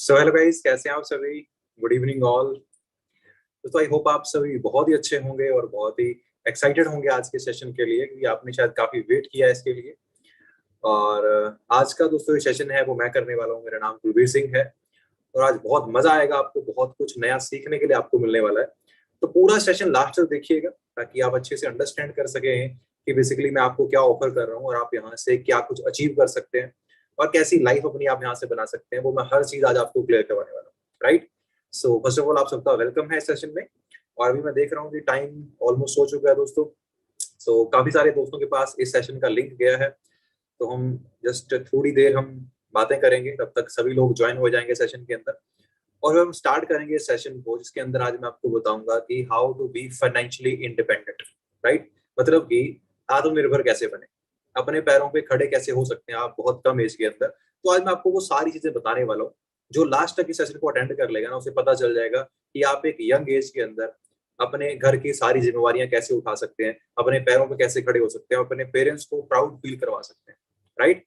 So hello guys, कैसे हैं आप सभी। Good evening all. दोस्तों आई होप आप सभी बहुत ही अच्छे होंगे और बहुत ही एक्साइटेड होंगे आज के सेशन के लिए, क्योंकि आपने शायद काफी वेट किया है इसके लिए। और आज का दोस्तों ये सेशन है वो मैं करने वाला हूँ। मेरा नाम कुलबीर सिंह है और आज बहुत मजा आएगा आपको, बहुत कुछ नया सीखने के लिए आपको मिलने वाला है। तो पूरा सेशन लास्ट तक देखिएगा ताकि आप अच्छे से अंडरस्टैंड कर सकें कि बेसिकली मैं आपको क्या ऑफर कर रहा हूँ और आप यहाँ से क्या कुछ अचीव कर सकते हैं और कैसी लाइफ अपनी आप यहाँ से बना सकते हैं। वो मैं हर चीज आज आपको क्लियर करवाने वाला हूँ। Right. So first of all आप सबका वेलकम है इस सेशन में। और अभी मैं देख रहा हूँ कि टाइम ऑलमोस्ट हो चुका है दोस्तों। सो काफी सारे दोस्तों के पास इस सेशन का लिंक गया है। तो हम जस्ट थोड़ी देर हम बातें करेंगे, तब तक सभी लोग ज्वाइन हो जाएंगे सेशन के अंदर। और हम स्टार्ट करेंगे सेशन को, जिसके अंदर आज मैं आपको बताऊंगा कि how to be financially independent. Right. मतलब कि आत्मनिर्भर कैसे बने, अपने पैरों पे खड़े कैसे हो सकते हैं आप बहुत कम एज के अंदर। तो आज मैं आपको वो सारी चीजें बताने वाला हूँ। जो लास्ट तक इस सेशन को अटेंड कर लेगा ना, उसे पता चल जाएगा कि आप एक यंग एज के अंदर अपने घर की सारी जिम्मेवारियां कैसे उठा सकते हैं, अपने पैरों पे कैसे खड़े हो सकते हैं, अपने पेरेंट्स को प्राउड फील करवा सकते हैं। राइट।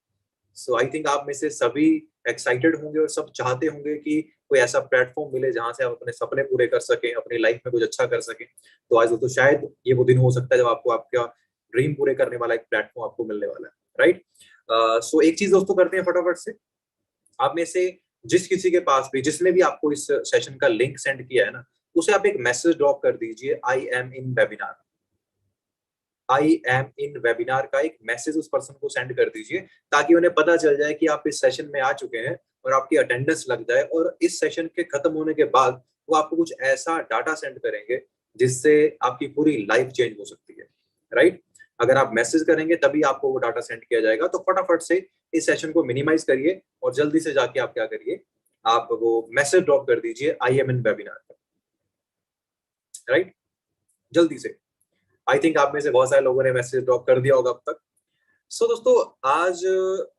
सो आई थिंक आप में से सभी एक्साइटेड होंगे और सब चाहते होंगे कि कोई ऐसा प्लेटफॉर्म मिले जहां से आप अपने सपने पूरे कर सकें, अपनी लाइफ में कुछ अच्छा कर सकें। तो आज तो शायद ये वो दिन हो सकता है जब आपको आपका ड्रीम पूरे करने वाला एक प्लेटफॉर्म आपको मिलने वाला है। राइट। सो एक चीज दोस्तों करते हैं फटाफट से। आप में से जिस किसी के पास भी, जिसने भी आपको इस सेशन का लिंक सेंड किया है ना, उसे आप एक मैसेज ड्रॉप कर दीजिए, I am in webinar. I am in webinar का एक मैसेज उस पर्सन को सेंड कर दीजिए ताकि उन्हें पता चल जाए कि आप इस सेशन में आ चुके हैं और आपकी अटेंडेंस लग जाए। और इस सेशन के खत्म होने के बाद वो आपको कुछ ऐसा डाटा सेंड करेंगे जिससे आपकी पूरी लाइफ चेंज हो सकती है। राइट। अगर आप मैसेज करेंगे तभी आपको वो डाटा सेंड किया जाएगा। तो फटाफट से इस सेशन को मिनिमाइज करिए और जल्दी से जाके आप क्या करिए, आप वो मैसेज ड्रॉप कर दीजिए, I am in webinar. Right. जल्दी से। आई थिंक आप में से बहुत सारे लोगों ने मैसेज ड्रॉप कर दिया होगा अब तक। सो दोस्तों, आज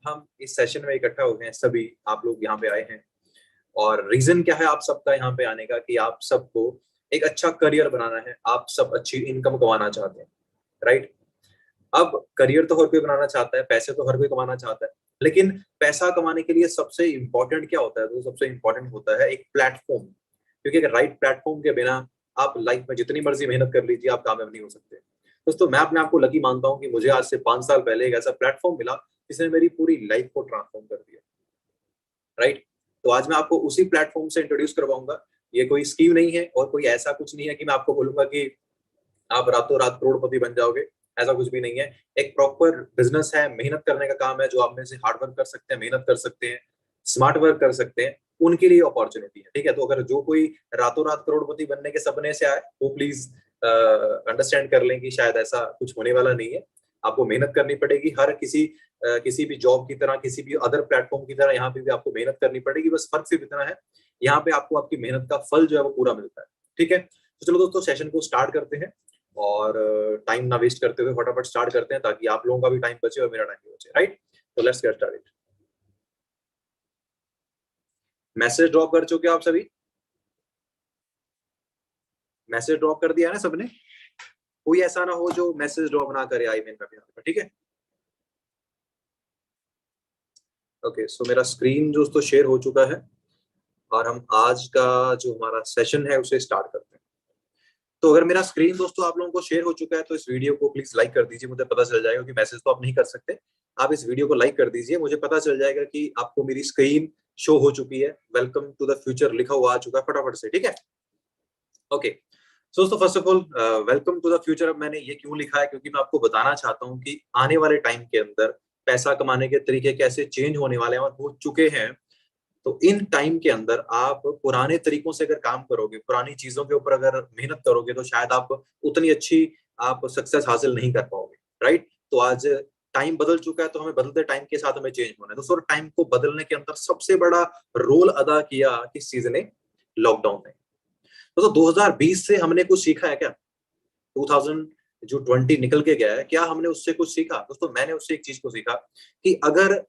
हम इस सेशन में इकट्ठा हो गए हैं, सभी आप लोग यहाँ पे आए हैं। और रीजन क्या है आप सबका यहाँ पे आने का, कि आप सबको एक अच्छा करियर बनाना है, आप सब अच्छी इनकम कमाना चाहते हैं। राइट। अब करियर तो हर कोई बनाना चाहता है, पैसे तो हर कोई कमाना चाहता है, लेकिन पैसा कमाने के लिए सबसे इंपॉर्टेंट क्या होता है? तो सबसे इंपॉर्टेंट होता है एक प्लेटफॉर्म। क्योंकि अगर राइट प्लेटफॉर्म के बिना आप लाइफ में जितनी मर्जी मेहनत कर लीजिए, आप कामयाब नहीं हो सकते। दोस्तों, मैं अपने आप को लकी मानता हूँ कि मुझे आज से 5 साल पहले एक ऐसा प्लेटफॉर्म मिला जिसने मेरी पूरी लाइफ को ट्रांसफॉर्म कर दिया। राइट। तो आज मैं आपको उसी प्लेटफॉर्म से इंट्रोड्यूस करवाऊंगा। ये कोई स्कीम नहीं है और कोई ऐसा कुछ नहीं है कि मैं आपको बोलूंगा कि आप रातों रात करोड़पति बन जाओगे। ऐसा कुछ भी नहीं है। एक प्रॉपर बिजनेस है, मेहनत करने का काम है। जो आप में से हार्ड वर्क कर सकते हैं, मेहनत कर सकते हैं, स्मार्ट वर्क कर सकते हैं, उनके लिए अपॉर्चुनिटी है। ठीक है। तो अगर जो कोई रातों रात करोड़पति बनने के सपने से आए, वो प्लीज अंडरस्टैंड कर लें कि शायद ऐसा कुछ होने वाला नहीं है। आपको मेहनत करनी पड़ेगी, हर किसी भी जॉब की तरह, किसी भी अदर प्लेटफॉर्म की तरह यहाँ पे भी आपको मेहनत करनी पड़ेगी। बस फर्क सिर्फ इतना है, यहाँ पे आपको आपकी मेहनत का फल जो है वो पूरा मिलता है। ठीक है। तो चलो दोस्तों, सेशन को स्टार्ट करते हैं और टाइम ना वेस्ट करते हुए फटाफट स्टार्ट करते हैं ताकि आप लोगों का भी टाइम बचे और मेरा टाइम भी बचे। राइट। तो let's get started. Message drop कर चुके हो आप सभी? मैसेज ड्रॉप कर दिया है ना सबने? कोई ऐसा ना हो जो मैसेज ड्रॉप ना करे आई मीन वेबिनार। ठीक है। ओके। सो मेरा स्क्रीन दोस्तों शेयर हो चुका है और हम आज का जो हमारा सेशन है उसे स्टार्ट करते हैं। तो अगर मेरा स्क्रीन दोस्तों आप लोगों को शेयर हो चुका है तो इस वीडियो को प्लीज लाइक कर दीजिए। मुझे पता चल जाएगा कि मैसेज तो आप नहीं कर सकते। आप इस वीडियो को लाइक कर दीजिए, मुझे पता चल जाएगा कि आपको मेरी स्क्रीन शो हो चुकी है। वेलकम टू द फ्यूचर लिखा हुआ आ चुका है फटाफट से। ठीक है। ओके। सो दोस्तों, first of all welcome to the future. अब मैंने ये क्यों लिखा है? क्योंकि मैं आपको बताना चाहता हूँ कि आने वाले टाइम के अंदर पैसा कमाने के तरीके कैसे चेंज होने वाले हैं और हो चुके हैं। तो इन टाइम के अंदर आप पुराने तरीकों से अगर काम करोगे, पुरानी चीजों के ऊपर अगर मेहनत करोगे, तो शायद आप उतनी अच्छी आप सक्सेस हासिल नहीं कर पाओगे। राइट। तो आज टाइम बदल चुका है, तो हमें बदलते टाइम के साथ हमें चेंज होना है। दोस्तों, टाइम को बदलने के अंदर सबसे बड़ा रोल अदा किया किस चीज ने? लॉकडाउन ने। तो 2020 से हमने कुछ सीखा है क्या? 2000 जो 20 निकल के गया है, क्या हमने उससे कुछ सीखा? दोस्तों, मैंने उससे एक चीज को सीखा कि अगर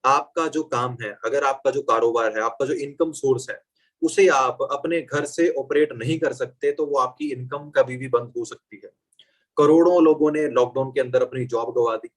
आपका जो काम है, अगर आपका जो कारोबार है, आपका जो इनकम सोर्स है, उसे आप अपने घर से ऑपरेट नहीं कर सकते, तो वो आपकी इनकम कभी भी बंद हो सकती है। करोड़ों लोगों ने लॉकडाउन के अंदर अपनी जॉब गवा दी।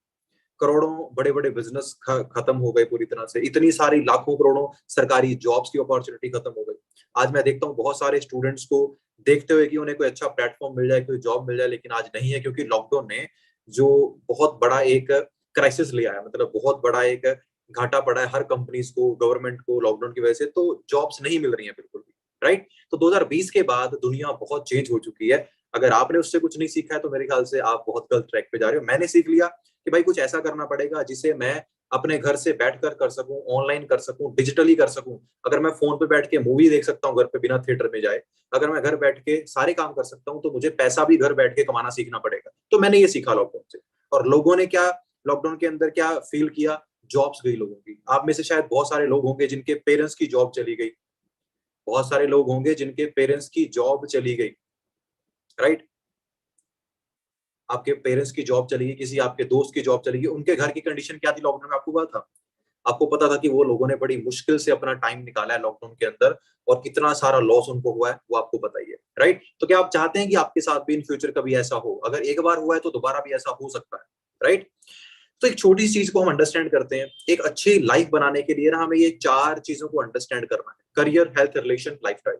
करोड़ों बड़े बड़े बिजनेस खत्म हो गए पूरी तरह से, इतनी सारी लाखों करोड़ों सरकारी जॉब्स की अपॉर्चुनिटी खत्म हो गई। आज मैं देखता हूँ बहुत सारे स्टूडेंट्स को देखते हुए कि उन्हें कोई अच्छा प्लेटफॉर्म मिल जाए, कोई जॉब मिल जाए, लेकिन आज नहीं है, क्योंकि लॉकडाउन ने जो बहुत बड़ा एक क्राइसिस ले आया, मतलब बहुत बड़ा एक घाटा पड़ा है हर कंपनीज को, गवर्नमेंट को, लॉकडाउन की वजह से, तो जॉब्स नहीं मिल रही हैं बिल्कुल भी। राइट? तो 2020 के बाद दुनिया बहुत चेंज हो चुकी है। अगर आपने उससे कुछ नहीं सीखा है तो मेरे ख्याल से आप बहुत गलत ट्रैक पे जा रहे हो। मैंने सीख लिया कि भाई कुछ ऐसा करना पड़ेगा जिसे मैं अपने घर से बैठकर कर सकूं, ऑनलाइन कर सकूं, डिजिटली कर सकूं। अगर मैं फोन पे बैठ के मूवी देख सकता हूं घर पे बिना थिएटर में जाए, अगर मैं घर बैठ के सारे काम कर सकता हूं, तो मुझे पैसा भी घर बैठ के कमाना सीखना पड़ेगा। तो मैंने ये सीखा लॉकडाउन से। और लोगों ने क्या लॉकडाउन के अंदर क्या फील किया? जॉब्स गई लोगों की। आप में से शायद बहुत सारे लोग होंगे जिनके पेरेंट्स की जॉब चली गई, बहुत सारे लोग होंगे जिनके पेरेंट्स की जॉब चली गई। राइट? आपके पेरेंट्स की जॉब चली गई, किसी आपके दोस्त की जॉब चली गई। उनके घर की कंडीशन क्या थी लॉकडाउन में? आपको पता था? आपको पता था कि वो लोगों ने बड़ी मुश्किल से अपना टाइम निकाला है लॉकडाउन के अंदर, और कितना सारा लॉस उनको हुआ है वो आपको पता ही है। राइट? तो क्या आप चाहते हैं कि आपके साथ भी इन फ्यूचर कभी ऐसा हो? अगर एक बार हुआ है तो दोबारा भी ऐसा हो सकता है। राइट? तो एक छोटी सी चीज को हम अंडरस्टैंड करते हैं। एक अच्छी लाइफ बनाने के लिए ना हमें ये 4 चीजों को अंडरस्टैंड करना है: करियर, हेल्थ, रिलेशन, लाइफस्टाइल।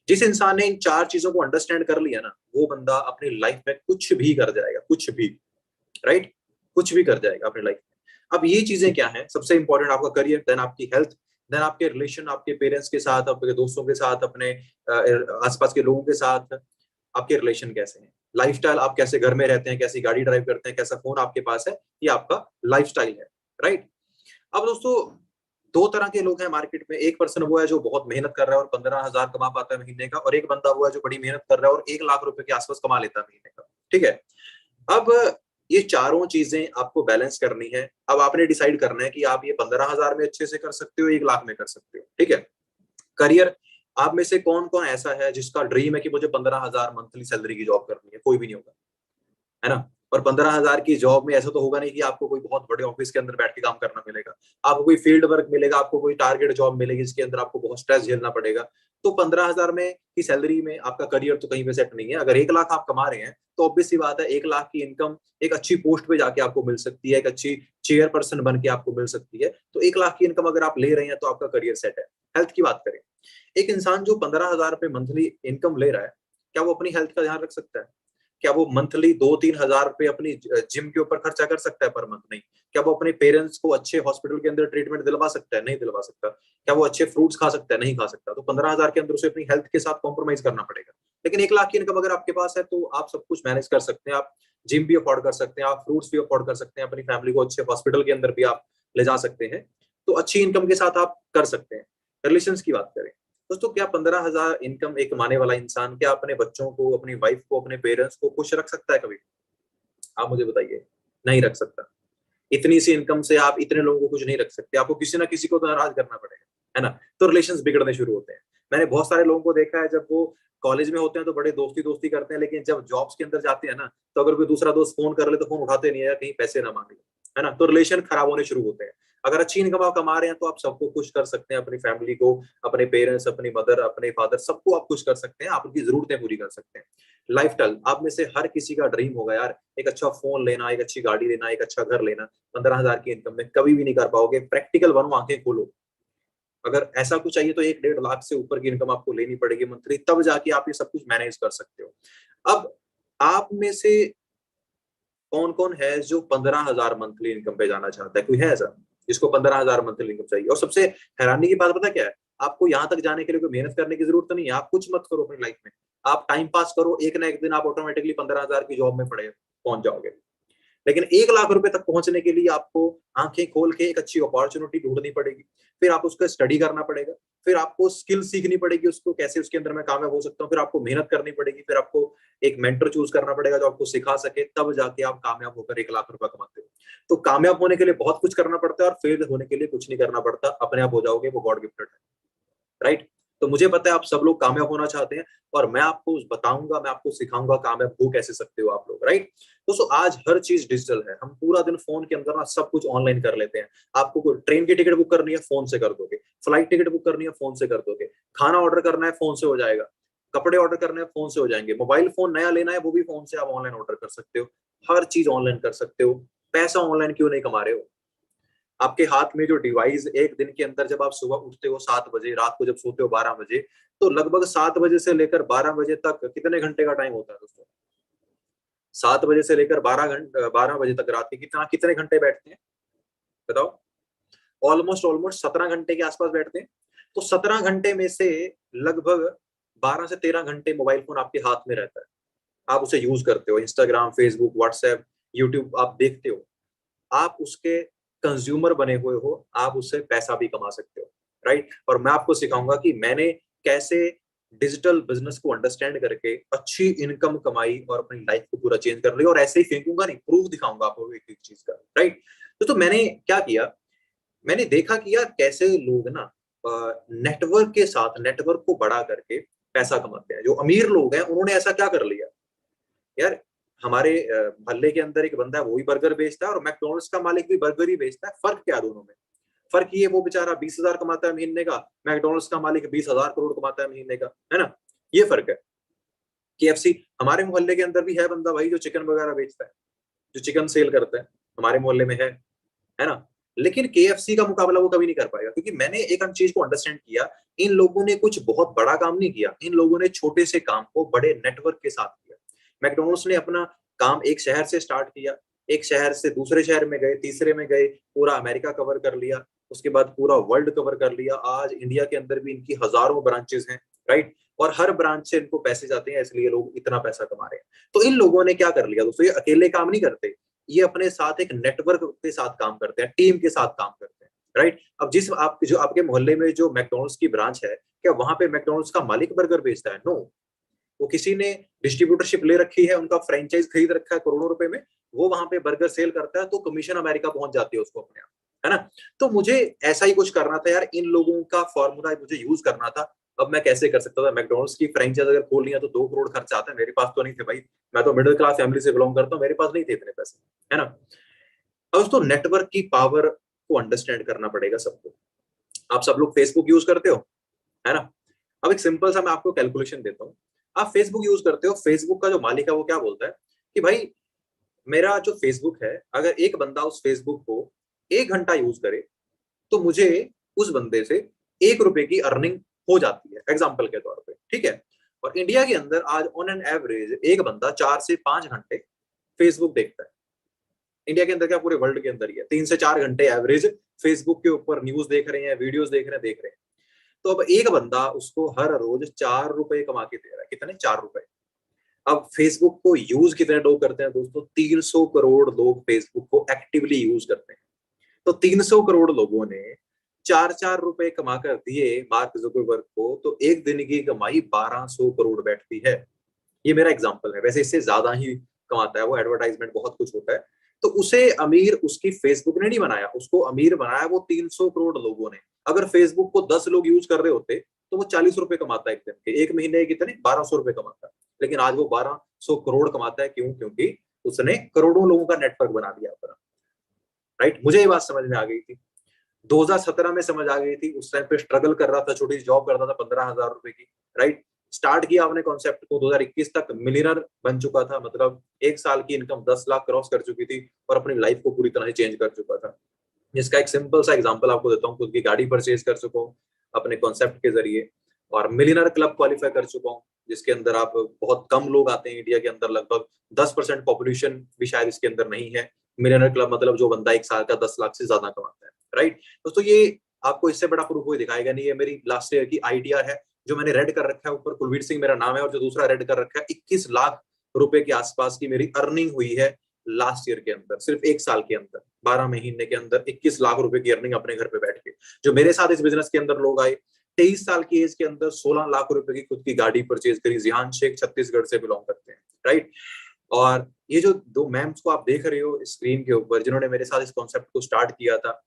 जिस इंसान ने इन 4 चीजों को अंडरस्टैंड कर लिया ना, वो बंदा अपनी लाइफ में कुछ भी कर जाएगा, कुछ भी। राइट? कुछ भी कर जाएगा अपनी लाइफ में। अब ये चीजें क्या है? सबसे इंपॉर्टेंट आपका करियर, देन आपकी हेल्थ, देन आपके रिलेशन, आपके पेरेंट्स के साथ, आपके दोस्तों के साथ, अपने आसपास के लोगों के साथ आपके रिलेशन कैसे हैं। लाइफस्टाइल, आप कैसे घर में रहते हैं, कैसी गाड़ी ड्राइव करते हैं, कैसा फोन आपके पास है, ये आपका लाइफस्टाइल है। राइट? अब दोस्तों, 2 तरह के लोग हैं मार्केट में। एक पर्सन वो है जो बहुत मेहनत कर रहा है और 15,000 कमा पाता है महीने का, और एक बंदा हुआ है जो बड़ी मेहनत कर रहा है और 1 लाख रुपए के आसपास कमा लेता है महीने का। ठीक है? अब ये चारों चीजें आपको बैलेंस करनी है। अब आपने डिसाइड करना है कि आप ये 15,000 में अच्छे से कर सकते हो, 1 लाख में कर सकते हो। ठीक है? करियर, आप में से कौन कौन ऐसा है जिसका ड्रीम है कि मुझे 15,000 मंथली सैलरी की जॉब करनी है? कोई भी नहीं होगा, है ना? और 15,000 की जॉब में ऐसा तो होगा नहीं कि आपको कोई बहुत बड़े ऑफिस के अंदर बैठ के काम करना मिलेगा। आपको कोई फील्ड वर्क मिलेगा, आपको कोई टारगेट जॉब मिलेगी जिसके अंदर आपको बहुत स्ट्रेस झेलना पड़ेगा। तो 15,000 में की सैलरी में आपका करियर तो कहीं पे सेट नहीं है। अगर 1 लाख आप कमा रहे हैं तो ऑब्वियस सी बात है 1 लाख की इनकम एक अच्छी पोस्ट पे जाके आपको मिल सकती है, एक अच्छी चेयर पर्सन बन के आपको मिल सकती है। तो 1 लाख की इनकम अगर आप ले रहे हैं तो आपका करियर सेट है। हेल्थ की बात करें, एक इंसान जो 15,000 रुपए मंथली इनकम ले रहा है, क्या वो अपनी हेल्थ का ध्यान रख सकता है? क्या वो मंथली 2-3 हजार रुपए अपनी जिम के ऊपर खर्चा कर सकता है पर मंथ? नहीं। क्या वो अपने पेरेंट्स को अच्छे हॉस्पिटल के अंदर ट्रीटमेंट दिलवा सकता है? नहीं दिलवा सकता। क्या वो अच्छे फ्रूट्स खा सकता है? नहीं खा सकता। तो 15,000 के अंदर उसे अपनी हेल्थ के साथ कॉम्प्रोमाइज करना पड़ेगा। लेकिन 1 लाख की इनकम अगर आपके पास है तो आप सब कुछ मैनेज कर सकते हैं। आप जिम भी अफोर्ड कर सकते हैं, आप फ्रूट्स भी अफोर्ड कर सकते हैं, अपनी फैमिली को अच्छे हॉस्पिटल के अंदर भी आप ले जा सकते हैं। तो अच्छी इनकम के साथ आप कर सकते हैं। रिलेशन की बात करें दोस्तों, क्या 15,000 इनकम एक कमाने वाला इंसान क्या अपने बच्चों को, अपनी वाइफ को, अपने पेरेंट्स को खुश रख सकता है कभी? आप मुझे बताइए। नहीं रख सकता। इतनी सी इनकम से आप इतने लोगों को कुछ नहीं रख सकते। आपको किसी ना किसी को तो नाराज करना पड़ेगा, है ना? तो रिलेशंस बिगड़ने शुरू होते हैं। मैंने बहुत सारे लोगों को देखा है, जब वो कॉलेज में होते हैं तो बड़े दोस्ती दोस्ती करते हैं, लेकिन जब जॉब्स के अंदर जाते हैं ना, तो अगर कोई दूसरा दोस्त फोन कर ले तो फोन उठाते नहीं है, या कहीं पैसे ना मांगे, है ना? तो रिलेशन खराब होने शुरू होते हैं। अगर अच्छी इनकम आप कमा रहे हैं तो आप सबको खुश कर सकते हैं, अपनी फैमिली को, अपने पेरेंट्स, अपनी मदर, अपने फादर, सबको आप खुश कर सकते हैं, आप उनकी जरूरतें पूरी कर सकते हैं। लाइफस्टाइल, आप में से हर किसी का ड्रीम होगा यार, एक अच्छा फोन लेना, एक अच्छी गाड़ी लेना, एक अच्छा घर लेना। 15,000 की इनकम में कभी भी नहीं कर पाओगे। प्रैक्टिकल बनो, आंखें खोलो। अगर ऐसा कुछ चाहिए तो 1-1.5 लाख से ऊपर की इनकम आपको लेनी पड़ेगी मंथली, तब जाके आप ये सब कुछ मैनेज कर सकते हो। अब आप में से कौन कौन है जो 15,000 मंथली इनकम पे जाना चाहता है? कोई है ऐसा जिसको 15,000 मंथली इनकम चाहिए? और सबसे हैरानी की बात पता क्या है? आपको यहां तक जाने के लिए कोई मेहनत करने की जरूरत नहीं है। आप कुछ मत करो अपनी लाइफ में, आप टाइम पास करो, एक ना एक दिन आप ऑटोमेटिकली 15,000 की जॉब में पड़े पहुंच जाओगे। लेकिन 1 लाख रुपए तक पहुंचने के लिए आपको आंखें खोल के एक अच्छी अपॉर्चुनिटी ढूंढनी पड़ेगी। फिर आप उसका स्टडी करना पड़ेगा, फिर आपको स्किल सीखनी पड़ेगी, उसको कैसे उसके अंदर मैं कामयाब हो सकता हूँ, फिर आपको मेहनत करनी पड़ेगी, फिर आपको एक मेंटर चूज करना पड़ेगा जो आपको सिखा सके, तब जाके आप कामयाब होकर 1 लाख रुपए कमाते हो। तो कामयाब होने के लिए बहुत कुछ करना पड़ता है और फेल होने के लिए कुछ नहीं करना पड़ता, अपने आप हो जाओगे, वो गॉड गिफ्टेड है। राइट? तो मुझे पता है आप सब लोग कामयाब होना चाहते हैं, और मैं आपको बताऊंगा, मैं आपको सिखाऊंगा कामयाब हो कैसे सकते हो आप लोग। राइट? दोस्तों, आज हर चीज डिजिटल है। हम पूरा दिन फोन के अंदर ना सब कुछ ऑनलाइन कर लेते हैं। आपको कोई ट्रेन की टिकट बुक करनी है, फोन से कर दोगे। फ्लाइट टिकट बुक करनी है, फोन से कर दोगे। खाना ऑर्डर करना है, फोन से हो जाएगा। कपड़े ऑर्डर करने हैं, फोन से हो जाएंगे। मोबाइल फोन नया लेना है, वो भी फोन से आप ऑनलाइन ऑर्डर कर सकते हो। हर चीज ऑनलाइन कर सकते हो। पैसा ऑनलाइन क्यों नहीं कमा रहे हो? आपके हाथ में जो डिवाइस एक दिन के अंदर, जब आप सुबह उठते हो 7 बजे, रात को जब सोते हो 12 बजे, तो लगभग 7 बजे से लेकर 12 बजे तक कितने घंटे का टाइम होता है दोस्तों? 7 बजे से लेकर 12 बजे तक रात के कितना कितने घंटे बैठते हैं बताओ? ऑलमोस्ट ऑलमोस्ट 17 घंटे के आसपास बैठते हैं। तो 17 घंटे में से लगभग 12 से 13 घंटे मोबाइल फोन आपके हाथ में रहता है, आप उसे यूज करते हो, इंस्टाग्राम, फेसबुक, व्हाट्सएप, यूट्यूब आप देखते हो, आप उसके कंज्यूमर बने हुए हो, आप उससे पैसा भी कमा सकते हो, राइट? और मैं आपको सिखाऊंगा कि मैंने कैसे डिजिटल बिजनेस को अंडरस्टैंड करके अच्छी इनकम कमाई और अपनी लाइफ को पूरा चेंज कर लिया, और ऐसे ही फेंकूंगा नहीं, प्रूफ दिखाऊंगा आपको एक एक चीज का, राइट? तो मैंने क्या किया, मैंने देखा कि यार कैसे लोग ना नेटवर्क के साथ, नेटवर्क को बड़ा करके पैसा कमाते हैं। जो अमीर लोग हैं उन्होंने ऐसा क्या कर लिया यार, हमारे मोहल्ले के अंदर एक बंदा है, वो भी बर्गर बेचता है, और मैकडोनल्ड्स का मालिक भी बर्गर ही बेचता है। फर्क क्या है दोनों में? फर्क ये, वो बेचारा 20,000 कमाता है महीने का, मैकडोनल्ड्स का मालिक 20,000 करोड़ कमाता है महीने का, है ना? ये फर्क है। KFC, हमारे मोहल्ले के अंदर भी है बंदा भाई जो चिकन वगैरह बेचता है, जो चिकन सेल करता है, हमारे मोहल्ले में है ना? लेकिन KFC का मुकाबला वो कभी नहीं कर पाएगा, क्योंकि मैंने एक चीज को अंडरस्टैंड किया, इन लोगों ने कुछ बहुत बड़ा काम नहीं किया, इन लोगों ने छोटे से काम को बड़े नेटवर्क के साथ किया। मैकडोनल्ड्स ने अपना काम एक शहर से स्टार्ट किया, एक शहर से दूसरे शहर में गए, तीसरे में गए, पूरा अमेरिका कवर कर लिया, उसके बाद पूरा वर्ल्ड कवर कर लिया। आज इंडिया के अंदर भी इनकी हजारों ब्रांचेस हैं, राइट? और हर ब्रांच से इनको पैसे जाते हैं, इसलिए लोग इतना पैसा कमा रहे हैं। तो इन लोगों ने क्या कर लिया दोस्तों, ये अकेले काम नहीं करते, ये अपने साथ एक नेटवर्क के साथ काम करते हैं, टीम के साथ काम करते हैं, राइट? अब जो आपके मोहल्ले में जो मैकडोनल्ड्स की ब्रांच है, क्या वहां पे मैकडोनल्ड्स का मालिक बर्गर बेचता है? नो, वो किसी ने डिस्ट्रीब्यूटरशिप ले रखी है, उनका फ्रेंचाइज खरीद रखा है करोड़ों रुपए में, वो वहां पे बर्गर सेल करता है, तो कमीशन अमेरिका पहुंच जाती है उसको अपने आप, है ना? तो मुझे ऐसा ही कुछ करना था यार, इन लोगों का फॉर्मूला मुझे यूज करना था। अब मैं कैसे कर सकता था? मैकडोनल्ड्स की फ्रेंचाइज अगर खोलनी है तो 2 करोड़ खर्च आता है, मेरे पास तो नहीं थे भाई, मैं तो मिडिल क्लास फैमिली से बिलोंग करता हूँ, मेरे पास नहीं थे इतने पैसे, है ना? अब उसको नेटवर्क की पावर को अंडरस्टैंड करना पड़ेगा सबको। आप सब लोग फेसबुक यूज करते हो, है ना? अब एक सिंपल सा मैं आपको कैलकुलेशन देता हूँ। आप फेसबुक यूज करते हो, फेसबुक का जो मालिक है वो क्या बोलता है कि भाई मेरा जो फेसबुक है, अगर एक बंदा उस फेसबुक को 1 घंटा यूज करे, तो मुझे उस बंदे से 1 रुपए की अर्निंग हो जाती है, एग्जाम्पल के तौर पे, ठीक है? और इंडिया के अंदर आज ऑन एन एवरेज एक बंदा 4 से 5 घंटे फेसबुक देखता है। इंडिया के अंदर क्या, पूरे वर्ल्ड के अंदर ही है, 3 से 4 घंटे एवरेज फेसबुक के ऊपर न्यूज देख रहे हैं, वीडियोस देख रहे हैं। तो अब एक बंदा उसको हर रोज 4 रुपए कमा के दे रहा है, कितने? 4 रुपए। अब फेसबुक को यूज कितने लोग करते हैं दोस्तों? 300 करोड़ लोग फेसबुक को एक्टिवली यूज करते हैं। तो 300 करोड़ लोगों ने 4 4 रुपए कमा कर दिए मार्क जुकरबर्ग को, तो एक दिन की कमाई 1200 करोड़ बैठती है। ये मेरा एग्जांपल है, वैसे इससे ज्यादा ही कमाता है वो, एडवर्टाइजमेंट बहुत कुछ होता है। तो उसे अमीर उसकी फेसबुक ने नहीं बनाया, उसको अमीर बनाया वो 300 करोड़ लोगों ने। अगर फेसबुक को 10 लोग यूज कर रहे होते तो वो 40 रुपए कमाता है एक दिन के, एक महीने के कितने? 1200 रुपए कमाता है। लेकिन आज वो 1200 करोड़ कमाता है, क्यों? क्योंकि उसने करोड़ों लोगों का नेटवर्क बना दिया अपना, राइट? मुझे ये बात समझ में आ गई थी, 2017 में समझ आ गई थी, उस टाइम पे स्ट्रगल कर रहा था, छोटी सी जॉब करता था 15,000 रुपए की, राइट? स्टार्ट किया आपने कॉन्सेप्ट को, 2021 तक मिलियनर बन चुका था, मतलब एक साल की इनकम 10 लाख क्रॉस कर चुकी थी, और अपनी लाइफ को पूरी तरह से चेंज कर चुका था। जिसका एक सिंपल सा एग्जांपल आपको देता हूँ, खुद की गाड़ी परचेज कर चुका हूँ अपने कॉन्सेप्ट के जरिए, और मिलियनर क्लब क्वालिफाई कर चुका हूँ, जिसके अंदर आप बहुत कम लोग आते हैं इंडिया के अंदर, लगभग 10% पॉपुलेशन भी शायद इसके अंदर नहीं है। मिलियनर क्लब मतलब जो बंदा एक साल का 10 लाख से ज्यादा कमाता है, राइट? दोस्तों ये आपको इससे बड़ा प्रूफ कोई दिखाएगा नहीं, ये मेरी लास्ट ईयर की आइडिया है, जो मैंने रेड कर रखा है ऊपर, कुलवीर सिंह मेरा नाम है, और जो दूसरा रेड कर रखा है 21 लाख रुपए के आसपास की मेरी अर्निंग हुई है लास्ट ईयर के अंदर, सिर्फ एक साल के अंदर, 12 महीने के अंदर 21 लाख रुपए की अर्निंग अपने घर पे बैठ के। जो मेरे साथ इस बिजनेस के अंदर लोग आए, 23 साल की एज के अंदर 16 लाख रुपए की खुद की गाड़ी परचेज करी। जिहान शेख छत्तीसगढ़ से बिलोंग करते हैं, राइट? और ये जो दो मैम्स को आप देख रहे हो स्क्रीन के ऊपर, जिन्होंने मेरे साथ इस कॉन्सेप्ट को स्टार्ट किया था,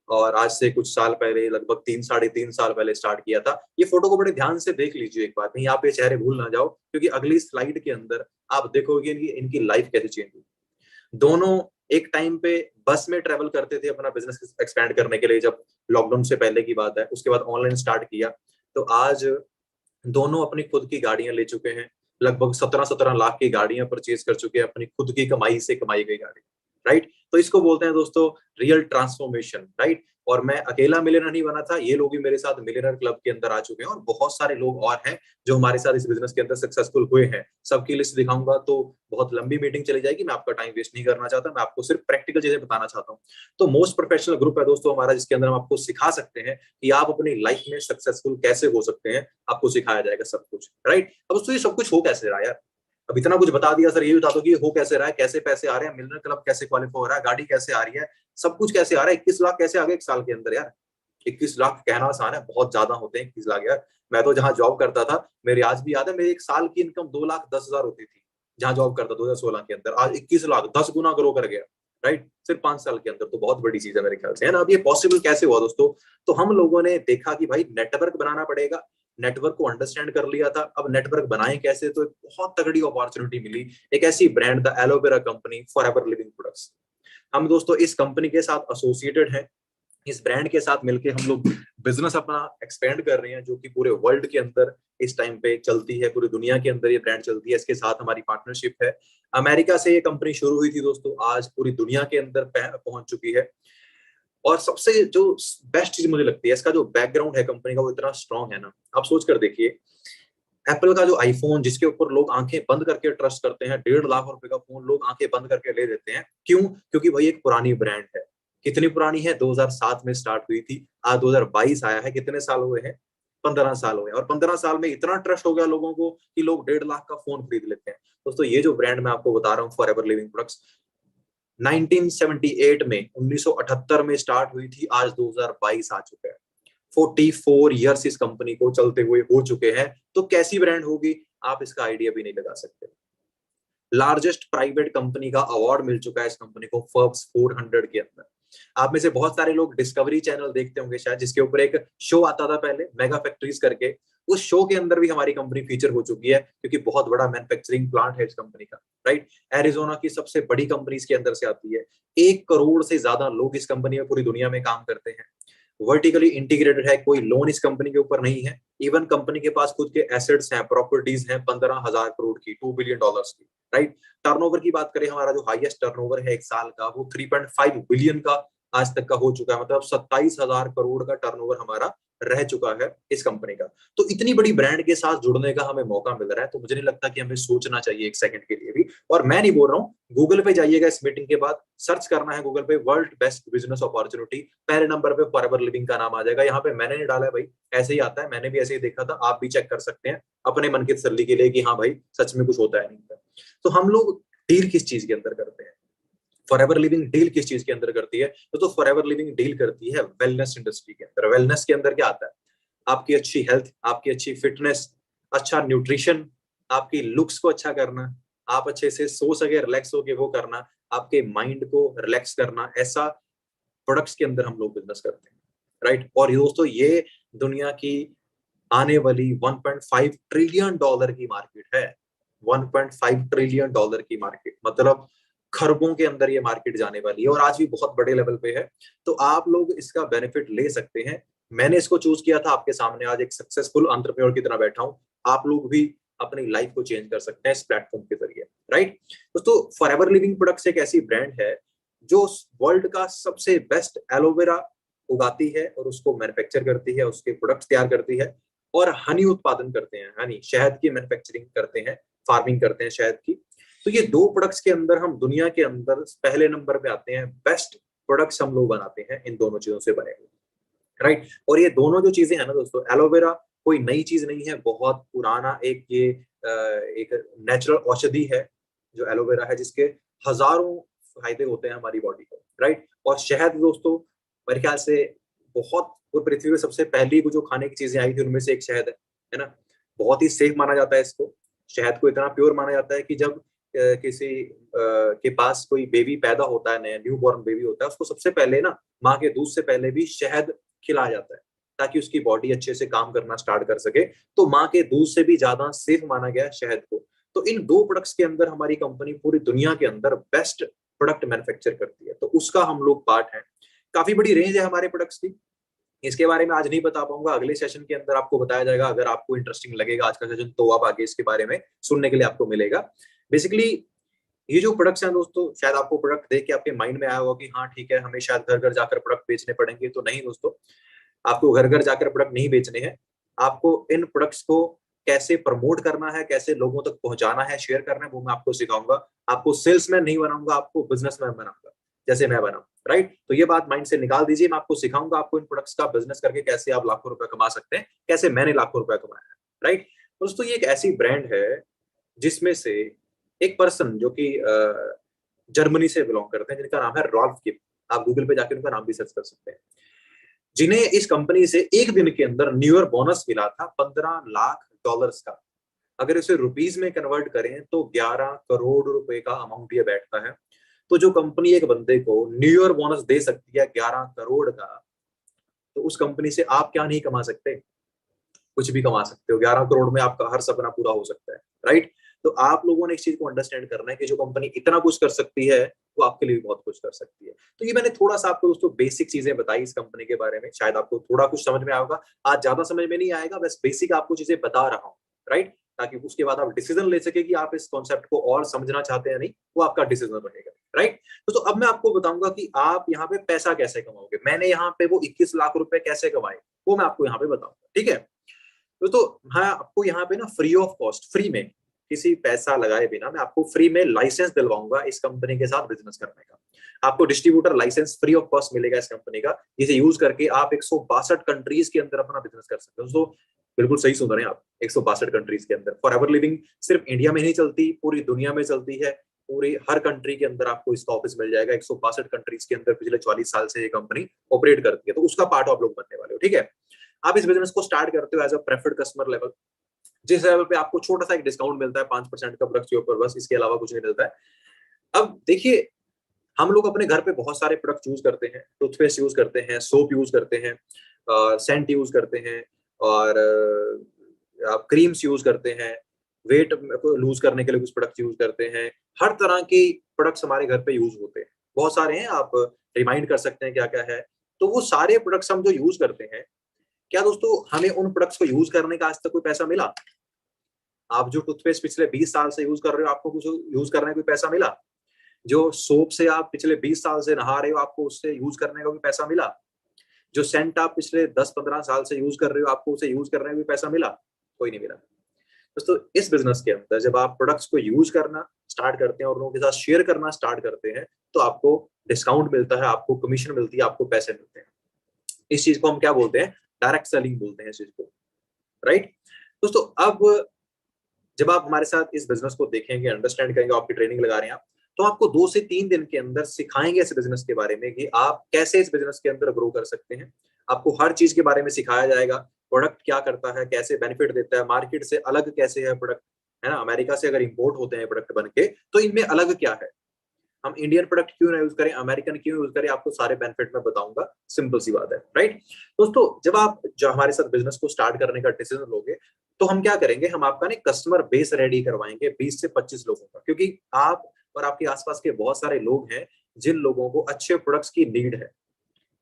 और आज से कुछ साल पहले, लगभग 3 साढ़े 3 साल पहले स्टार्ट किया था। ये फोटो को बड़े ध्यान से देख लीजिए एक बार, कहीं आप ये चेहरे भूल ना जाओ, क्योंकि अगली स्लाइड के अंदर आप देखोगे इनकी लाइफ कैसे चेंज हुई। दोनों एक टाइम पे बस में ट्रेवल करते थे अपना बिजनेस एक्सपैंड करने के लिए, जब लॉकडाउन से पहले की बात है। उसके बाद ऑनलाइन स्टार्ट किया, तो आज दोनों अपनी खुद की गाड़ियां ले चुके हैं, लगभग 17-17 लाख की गाड़ियां परचेज कर चुके हैं अपनी खुद की कमाई से कमाई गई गाड़ी, राइट। तो इसको बोलते हैं दोस्तों रियल ट्रांसफॉर्मेशन, राइट। और मैं अकेला मिलियनर नहीं बना था, ये लोग भी मेरे साथ मिलियनर क्लब के अंदर आ चुके हैं और बहुत सारे लोग और हैं जो हमारे साथ इस बिजनेस के अंदर सक्सेसफुल हुए हैं। सबकी लिस्ट दिखाऊंगा तो बहुत लंबी मीटिंग चली जाएगी, मैं आपका टाइम वेस्ट नहीं करना चाहता, मैं आपको सिर्फ प्रैक्टिकल चीजें बताना चाहता हूँ। तो मोस्ट प्रोफेशनल ग्रुप है दोस्तों हमारा, जिसके अंदर हम आपको सिखा सकते हैं कि आप अपनी लाइफ में सक्सेसफुल कैसे हो सकते हैं, आपको सिखाया जाएगा सब कुछ, राइट। अब दोस्तों ये सब कुछ हो कैसे रहा है यार, अब इतना कुछ बता दिया सर, ये बता दो कि हो कैसे रहा है, कैसे पैसे आ रहे हैं, मिलियनर क्लब कैसे क्वालिफाई हो रहा है, गाड़ी कैसे आ रही है, सब कुछ कैसे आ रहा है, 21 लाख कैसे आ गए एक साल के अंदर यार। 21 लाख कहना आसान है, बहुत ज्यादा होते हैं 21 लाख यार। मैं तो जहां जॉब करता था, मेरी आज भी याद है, मेरी एक साल की इनकम 2,10,000 होती थी जहां जॉब करता 2016 के अंदर। आज 21 लाख 10 गुना ग्रो कर गया, राइट, सिर्फ 5 साल के अंदर। तो बहुत बड़ी चीज है मेरे ख्याल से, है ना। अब ये पॉसिबल कैसे हुआ दोस्तों, तो हम लोगों ने देखा कि भाई नेटवर्क बनाना पड़ेगा, नेटवर्क को अंडरस्टैंड कर लिया था। अब नेटवर्क बनाए कैसे, तो एक बहुत तगड़ी अपॉर्चुनिटी मिली, एक ऐसी brand the aloe vera company forever living products. हम दोस्तों इस कंपनी के साथ एसोसिएटेड हैं, इस ब्रांड के साथ मिलके हम लोग बिजनेस अपना एक्सपेंड कर रहे हैं, जो कि पूरे वर्ल्ड के अंदर इस टाइम पे चलती है, पूरी दुनिया के अंदर ये ब्रांड चलती है। इसके साथ हमारी पार्टनरशिप है। अमेरिका से ये कंपनी शुरू हुई थी दोस्तों, आज पूरी दुनिया के अंदर पहुंच चुकी है। और सबसे जो बेस्ट चीज मुझे लगती है, इसका जो बैकग्राउंड है कंपनी का, वो इतना स्ट्रांग है ना। आप सोच कर देखिए, एप्पल का जो आईफोन, जिसके ऊपर लोग आंखें बंद करके ट्रस्ट करते हैं, 1.5 लाख रुपए का फोन लोग आंखें बंद करके ले लेते हैं, क्यों? क्योंकि भाई एक पुरानी ब्रांड है। कितनी पुरानी है? 2007 में स्टार्ट हुई थी, आज 2022 आया है, कितने साल हुए हैं? 15 साल हुए हैं। और 15 साल में इतना ट्रस्ट हो गया लोगों को कि लोग 1.5 लाख का फोन खरीद लेते हैं। दोस्तों ये जो ब्रांड मैं आपको बता रहा हूँ, फॉरएवर लिविंग प्रोडक्ट्स, 1978 में 1978 में स्टार्ट हुई थी, आज 2022 आ चुका है। 44 ईयर्स इस कंपनी को चलते हुए हो चुके हैं। तो कैसी ब्रांड होगी, आप इसका आइडिया भी नहीं लगा सकते। लार्जेस्ट प्राइवेट कंपनी का अवार्ड मिल चुका है इस कंपनी को फोर्ब्स 400 के अंदर। आप में से बहुत सारे लोग डिस्कवरी चैनल देखते होंगे शायद, जिसके ऊपर एक शो आता था पहले, मेगा फैक्ट्रीज करके। उस शो के अंदर भी हमारी कंपनी फीचर हो चुकी है, क्योंकि बहुत बड़ा मैन्युफैक्चरिंग प्लांट है इस कंपनी का, राइट। एरिजोना की सबसे बड़ी कंपनीज के अंदर से आती है। 1 करोड़ से ज्यादा लोग इस कंपनी में पूरी दुनिया में काम करते हैं। वर्टिकली इंटीग्रेटेड है, कोई लोन इस कंपनी के ऊपर नहीं है। इवन कंपनी के पास खुद के एसेट्स हैं, प्रॉपर्टीज हैं 15,000 करोड़ की, $2 बिलियन की, राइट। टर्नओवर की बात करें, हमारा जो हाईएस्ट टर्नओवर है एक साल का, वो 3.5 बिलियन का आज तक का हो चुका है। मतलब 27,000 करोड़ का टर्नओवर हमारा रह चुका है इस कंपनी का। तो इतनी बड़ी ब्रांड के साथ जुड़ने का हमें मौका मिल रहा है, तो मुझे नहीं लगता कि हमें सोचना चाहिए एक सेकंड के लिए भी। और मैं नहीं बोल रहा हूँ, गूगल पे जाइएगा इस मीटिंग के बाद, सर्च करना है गूगल पे वर्ल्ड बेस्ट बिजनेस अपॉर्चुनिटी, पहले नंबर पे फॉरएवर लिविंग का नाम आ जाएगा। यहाँ पे मैंने नहीं डाला है भाई, ऐसे ही आता है, मैंने भी ऐसे ही देखा था, आप भी चेक कर सकते हैं अपने मन की तसल्ली के लिए कि हाँ भाई सच में कुछ होता है नहीं होता। तो हम लोग डील किस चीज के अंदर करते हैं, फॉरएवर लिविंग डील किस चीज के अंदर करती है, तो फॉरएवर लिविंग डील करती है वेलनेस इंडस्ट्री के अंदर। वेलनेस के अंदर क्या आता है? आपकी अच्छी हेल्थ, आपकी अच्छी फिटनेस, अच्छा न्यूट्रिशन, आपकी लुक्स को अच्छा करना, आप अच्छे से सो सके, रिलैक्स होके वो करना, आपके माइंड को रिलैक्स करना, ऐसा प्रोडक्ट्स के अंदर हम लोग बिजनेस करते हैं, राइट। और दोस्तों ये दुनिया की आने वाली 1.5 ट्रिलियन डॉलर की मार्केट है। 1.5 ट्रिलियन डॉलर की मार्केट, मतलब खरबों के अंदर ये मार्केट जाने वाली है, और आज भी बहुत बड़े लेवल पे है। तो आप लोग इसका बेनिफिट ले सकते हैं। मैंने इसको चूज किया था, आपके सामने आज एक सक्सेसफुल एंटरप्रेन्योर की तरह बैठा हूं। आप लोग भी अपनी लाइफ को चेंज कर सकते हैं इस प्लेटफॉर्म के जरिए, राइट। दोस्तों फॉरएवर लिविंग प्रोडक्ट्स एक ऐसी ब्रांड है जो वर्ल्ड का सबसे बेस्ट एलोवेरा उगाती है और उसको मैन्युफैक्चर करती है, उसके प्रोडक्ट्स तैयार करती है, और हनी उत्पादन करते हैं, हनी शहद की मैन्युफैक्चरिंग करते हैं, फार्मिंग करते हैं शहद की। तो ये दो प्रोडक्ट्स के अंदर हम दुनिया के अंदर पहले नंबर पे आते हैं। बेस्ट प्रोडक्ट्स हम लोग बनाते हैं इन दोनों चीजों से बने हुए, राइट। और ये दोनों जो चीजें हैं ना दोस्तों, एलोवेरा कोई नई चीज नहीं है, बहुत पुराना एक ये एक नेचुरल औषधि है जो एलोवेरा है, जिसके हजारों फायदे होते हैं हमारी बॉडी को, राइट। और शहद दोस्तों मेरे ख्याल से बहुत, वो पृथ्वी में सबसे पहली जो खाने की चीजें आई थी उनमें से एक शहद है ना। बहुत ही सेफ माना जाता है इसको। शहद को इतना प्योर माना जाता है कि जब किसी के पास कोई बेबी पैदा होता है, नया न्यू बॉर्न बेबी होता है, उसको सबसे पहले ना माँ के दूध से पहले भी शहद खिलाया जाता है, ताकि उसकी बॉडी अच्छे से काम करना स्टार्ट कर सके। तो माँ के दूध से भी ज्यादा सेफ माना गया शहद को। तो इन दो प्रोडक्ट्स के अंदर हमारी कंपनी पूरी दुनिया के अंदर बेस्ट प्रोडक्ट मैन्युफैक्चर करती है, तो उसका हम लोग पार्ट है। काफी बड़ी रेंज है हमारे प्रोडक्ट्स की, इसके बारे में आज नहीं बता पाऊंगा, अगले सेशन के अंदर आपको बताया जाएगा। अगर आपको इंटरेस्टिंग लगेगा आज का सेशन, तो आप आगे इसके बारे में सुनने के लिए आपको मिलेगा। बेसिकली ये जो प्रोडक्ट्स हैं दोस्तों, शायद आपको प्रोडक्ट देख के आपके माइंड में आया होगा कि हाँ ठीक है, हमें शायद घर घर जाकर प्रोडक्ट बेचने पड़ेंगे। तो नहीं दोस्तों, आपको घर घर जाकर प्रोडक्ट नहीं बेचने हैं। आपको इन प्रोडक्ट्स को कैसे प्रमोट करना है, कैसे लोगों तक पहुंचाना है, शेयर करना है, वो मैं आपको सिखाऊंगा। आपको सेल्समैन नहीं बनाऊंगा, आपको बिजनेसमैन बनाऊंगा, जैसे मैं बना। राइट, तो ये बात माइंड से निकाल दीजिए। मैं आपको सिखाऊंगा आपको इन प्रोडक्ट्स का बिजनेस करके कैसे आप लाखों रुपए कमा सकते हैं, कैसे मैंने लाखों रुपए कमाया है। राइट दोस्तों, ये एक ऐसी ब्रांड है जिसमें से एक पर्सन जो कि जर्मनी से बिलोंग करते हैं, जिनका नाम है रॉल्फ किप। आप गूगल पे जाकर उनका नाम भी सर्च कर सकते हैं। जिन्हें इस कंपनी से एक दिन के अंदर न्यू ईयर बोनस मिला था $15 लाख का। अगर इसे रुपीज में कन्वर्ट करें तो 11 करोड़ रुपए का अमाउंट ये बैठता है। तो जो कंपनी एक बंदे को न्यू ईयर बोनस दे सकती है 11 करोड़ का, तो उस कंपनी से आप क्या नहीं कमा सकते? कुछ भी कमा सकते हो। 11 करोड़ में आपका हर सपना पूरा हो सकता है। राइट, तो आप लोगों ने इस चीज को अंडरस्टैंड करना है कि जो कंपनी इतना कुछ कर सकती है वो आपके लिए भी बहुत कुछ कर सकती है। तो ये मैंने थोड़ा सा आपको दोस्तों बेसिक चीजें बताई इस कंपनी के बारे में। शायद आपको थोड़ा कुछ समझ में आएगा, आज ज्यादा समझ में नहीं आएगा, बस बेसिक आपको चीजें बता रहा हूँ। राइट, ताकि उसके बाद आप डिसीजन ले सके कि आप इस कॉन्सेप्ट को और समझना चाहते हैं नहीं, वो आपका डिसीजन रहेगा। राइट, तो अब मैं आपको बताऊंगा कि आप यहाँ पे पैसा कैसे कमाओगे। मैंने यहाँ पे वो 21 लाख रुपए कैसे कमाए, वो मैं आपको यहाँ पे बताऊंगा। ठीक है, तो हाँ, आपको यहाँ पे ना फ्री ऑफ कॉस्ट, फ्री में, किसी पैसा लगाए बिना मैं आपको फ्री में लाइसेंस दिलवाऊंगा इस कंपनी के साथ बिजनेस करने का। आपको distributor licence free of cost मिलेगा इस कंपनी का। इसे यूज करके आप 162 कंट्रीज के अंदर अपना बिजनेस कर सकते हो। तो बिल्कुल सही सुन रहे हैं आप, 162 कंट्रीज के अंदर। फॉर एवर लिविंग सिर्फ इंडिया में नहीं चलती, पूरी दुनिया में चलती है। पूरी हर कंट्री के अंदर आपको इसका ऑफिस मिल जाएगा। 162 कंट्रीज के अंदर पिछले 44 साल से ये कंपनी ऑपरेट करती है, तो उसका पार्ट आप लोग बनने वाले हो। ठीक है, आप इस बिजनेस को स्टार्ट करते हो as a preferred customer level, जिस लेवल पे आपको छोटा सा एक डिस्काउंट मिलता है 5% का प्रोडक्ट के ऊपर, बस इसके अलावा कुछ नहीं मिलता है। अब देखिए, हम लोग अपने घर पे बहुत सारे प्रोडक्ट यूज करते हैं। टूथपेस्ट यूज करते हैं, सोप यूज करते हैं, सेंट यूज करते हैं, और आप क्रीम्स यूज करते हैं, वेट को लूज करने के लिए कुछ प्रोडक्ट यूज करते हैं। हर तरह के प्रोडक्ट्स हमारे घर पे यूज होते हैं, बहुत सारे हैं। आप रिमाइंड कर सकते हैं क्या क्या है। तो वो सारे प्रोडक्ट्स हम जो यूज करते हैं, क्या दोस्तों हमें उन प्रोडक्ट्स को यूज करने का आज तक कोई पैसा मिला? आप जो टूथपेस्ट पिछले 20 साल से यूज कर रहे हो, आपको कुछ यूज करने का कोई पैसा मिला? जो सोप से आप पिछले 20 साल से नहा रहे हो, आपको उससे यूज करने का कोई पैसा मिला? जो सेंट आप पिछले 10-15 साल से यूज कर रहे हो, आपको उसे यूज करने का कोई पैसा मिला? कोई नहीं मिला। दोस्तों इस बिजनेस के अंदर जब आप प्रोडक्ट्स को यूज करना स्टार्ट करते हैं और लोगों के साथ शेयर करना स्टार्ट करते हैं, तो आपको डिस्काउंट मिलता है, आपको कमीशन मिलती है, आपको पैसे मिलते हैं। इस चीज को हम क्या बोलते हैं? डायरेक्ट सेलिंग बोलते हैं इस चीज को। राइट दोस्तों, अब जब आप हमारे साथ इस बिजनेस को देखेंगे, अंडरस्टैंड करेंगे, आपकी ट्रेनिंग लगा रहे हैं आप, तो आपको 2 से 3 दिन के अंदर सिखाएंगे इस बिजनेस के बारे में कि आप कैसे इस बिजनेस के अंदर ग्रो कर सकते हैं। आपको हर चीज के बारे में सिखाया जाएगा। प्रोडक्ट क्या करता है, कैसे बेनिफिट देता है, मार्केट से अलग कैसे है प्रोडक्ट, है ना। अमेरिका से अगर इंपोर्ट होते हैं प्रोडक्ट बन के, तो इनमें अलग क्या है, हम इंडियन प्रोडक्ट क्यों ना यूज करें, अमेरिकन क्यों यूज करें, आपको सारे बेनिफिट में बताऊंगा। सिंपल सी बात है। राइट दोस्तों, जब आप जो हमारे साथ बिजनेस को स्टार्ट करने का डिसीजन लोगे, तो हम क्या करेंगे, हम आपका ना कस्टमर बेस रेडी करवाएंगे 20 से 25 लोगों का। क्योंकि आप और आपके आसपास के बहुत सारे लोग हैं जिन लोगों को अच्छे प्रोडक्ट्स की नीड है।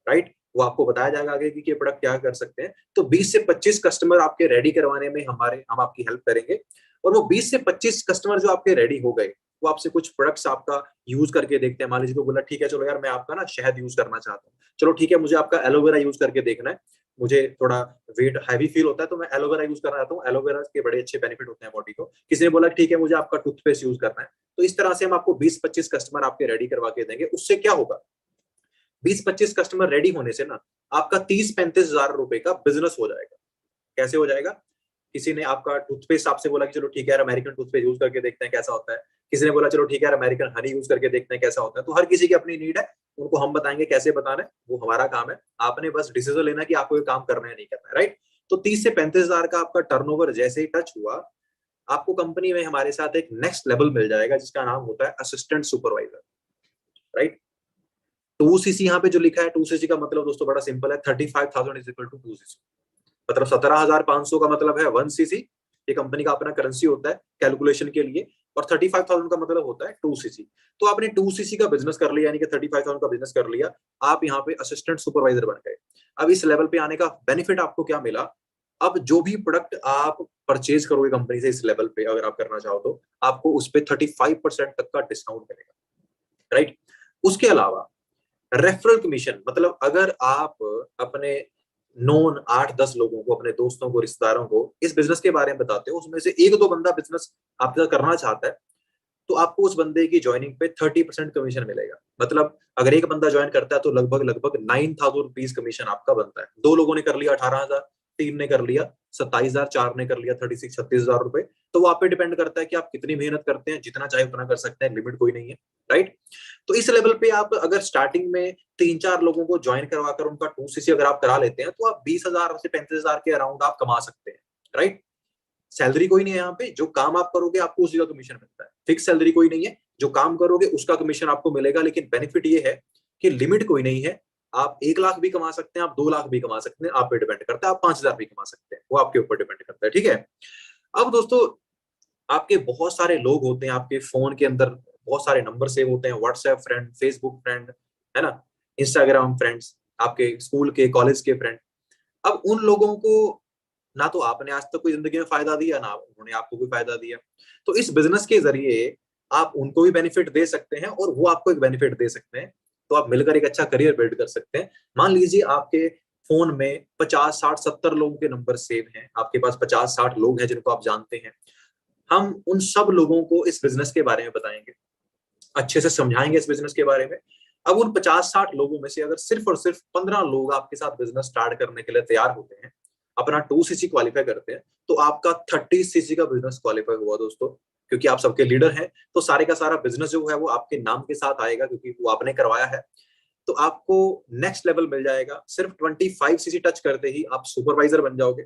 राइट, वो आपको बताया जाएगा आगे कि ये प्रोडक्ट क्या कर सकते हैं। तो 20 से 25 कस्टमर आपके रेडी करवाने में हम आपकी हेल्प करेंगे। और वो 20 से 25 कस्टमर जो आपके रेडी हो गए, वो आपसे कुछ प्रोडक्ट्स आपका यूज करके देखते हैं। मान लीजिए को बोला ठीक है, चलो यार मैं आपका ना शहद यूज करना चाहता हूँ, चलो ठीक है, मुझे आपका एलोवेरा यूज करके देखना है, मुझे थोड़ा वेट हैवी फील होता है तो मैं एलोवेरा यूज करना चाहता हूँ, एलोवेरा के बड़े अच्छे बेनिफिट होते हैं बॉडी को। किसी ने बोला ठीक है, मुझे आपका टूथपेस्ट यूज करना है। तो इस तरह से हम आपको 20-25 कस्टमर आपके रेडी करवा के देंगे। उससे क्या होगा, 20-25 कस्टमर रेडी होने से ना आपका 30-35 हजार रुपए का बिजनेस हो जाएगा। कैसे हो जाएगा? किसी ने आपका टूथपेस्ट आपसे बोला कि चलो ठीक है यार, अमेरिकन टूथपेस्ट यूज करके देखते हैं कैसा होता है। किसी ने बोला चलो ठीक है यार, अमेरिकन हनी यूज करके देखते हैं कैसा होता है। तो हर किसी की अपनी नीड है, उनको हम बताएंगे कैसे बताना है, वो हमारा काम है। आपने बस डिसीजन लेना कि आपको ये काम करना है नहीं करना है। राइट, तो 30 से 35 हजार का आपका टर्नओवर जैसे ही टच हुआ, आपको कंपनी में हमारे साथ एक नेक्स्ट लेवल मिल जाएगा जिसका नाम होता है असिस्टेंट सुपरवाइजर। राइट, 2cc यहाँ पे जो लिखा है, 2cc का मतलब दोस्तों बड़ा सिंपल है, 35,000 इज इक्वल टू 2cc। मतलब 17,500 का मतलब है 1cc। ये कंपनी का अपना करेंसी होता है कैलकुलेशन के लिए। और 35,000 का मतलब होता है 2cc। तो आपने 2cc का बिजनेस कर लिया, यानी कि 35,000 का बिजनेस कर लिया, आप यहाँ पे असिस्टेंट सुपरवाइजर बन गए। अब इस लेवल पे आने का बेनिफिट आपको क्या मिला, अब जो भी प्रोडक्ट आप परचेज करोगे कंपनी से इस लेवल पे, अगर आप करना चाहो तो आपको उस पे 35% तक का डिस्काउंट मिलेगा, राइट। उसके अलावा रेफरल कमीशन, मतलब अगर आप अपने नोन 8-10 लोगों को, अपने दोस्तों को, रिश्तेदारों को इस बिजनेस के बारे में बताते हो, उसमें से एक दो बंदा बिजनेस आपके साथ करना चाहता है, तो आपको उस बंदे की ज्वाइनिंग पे 30% कमीशन मिलेगा। मतलब अगर एक बंदा ज्वाइन करता है तो लगभग लगभग 9,000 रुपीज कमीशन आपका बनता है। दो लोगों ने कर लिया 18,000, तीन ने कर लिया 27,000, चार ने कर लिया 36,000 रुपए। तो वो आप पे डिपेंड करता है कि आप कितनी मेहनत करते हैं, जितना चाहे उतना कर सकते हैं, लिमिट कोई नहीं है, राइट। तो इस लेवल पे आप अगर स्टार्टिंग में 3-4 लोगों को ज्वाइन करवाकर उनका 2cc अगर आप करा लेते हैं, तो आप 20,000 से 35,000 के अराउंड आप कमा सकते हैं, राइट। सैलरी कोई नहीं है यहाँ पे, जो काम आप करोगे आपको उसी का कमीशन मिलता है। फिक्स सैलरी कोई नहीं है, जो काम करोगे उसका कमीशन आपको मिलेगा। लेकिन बेनिफिट ये है कि लिमिट कोई नहीं है, आप 1 लाख भी कमा सकते हैं, आप 2 लाख भी कमा सकते हैं, आप पे डिपेंड करता है, आप 5,000 भी कमा सकते हैं, वो आपके ऊपर डिपेंड करता है, ठीक है। अब दोस्तों, आपके बहुत सारे लोग होते हैं, आपके फोन के अंदर बहुत सारे नंबर सेव होते हैं, व्हाट्सएप फ्रेंड, फेसबुक फ्रेंड, है ना, इंस्टाग्राम फ्रेंड्स, आपके स्कूल के, कॉलेज के फ्रेंड। अब उन लोगों को ना तो आपने आज तक कोई जिंदगी में फायदा दिया, ना उन्होंने आपको कोई फायदा दिया। तो इस बिजनेस के जरिए आप उनको भी बेनिफिट दे सकते हैं और वो आपको एक बेनिफिट दे सकते हैं। तो आप मिलकर एक अच्छा करियर बिल्ड कर सकते हैं। मान लीजिए आपके फोन में 50, 60, 70 लोगों के नंबर सेव हैं, आपके पास 50-60 लोग हैं जिनको आप जानते हैं। हम उन सब लोगों को इस बिजनेस के बारे में बताएंगे, अच्छे से समझाएंगे इस बिजनेस के बारे में। अब उन 50-60 लोगों में से अगर सिर्फ और सिर्फ 15 लोग आपके साथ बिजनेस स्टार्ट करने के लिए तैयार होते हैं, अपना 2cc क्वालिफाई करते हैं, तो आपका 30cc का बिजनेस क्वालिफाई हुआ दोस्तों। क्योंकि आप सबके लीडर हैं, तो सारे का सारा बिजनेस जो है वो आपके नाम के साथ आएगा, क्योंकि वो आपने करवाया है। तो आपको नेक्स्ट लेवल मिल जाएगा। सिर्फ 25cc टच करते ही आप सुपरवाइजर बन जाओगे।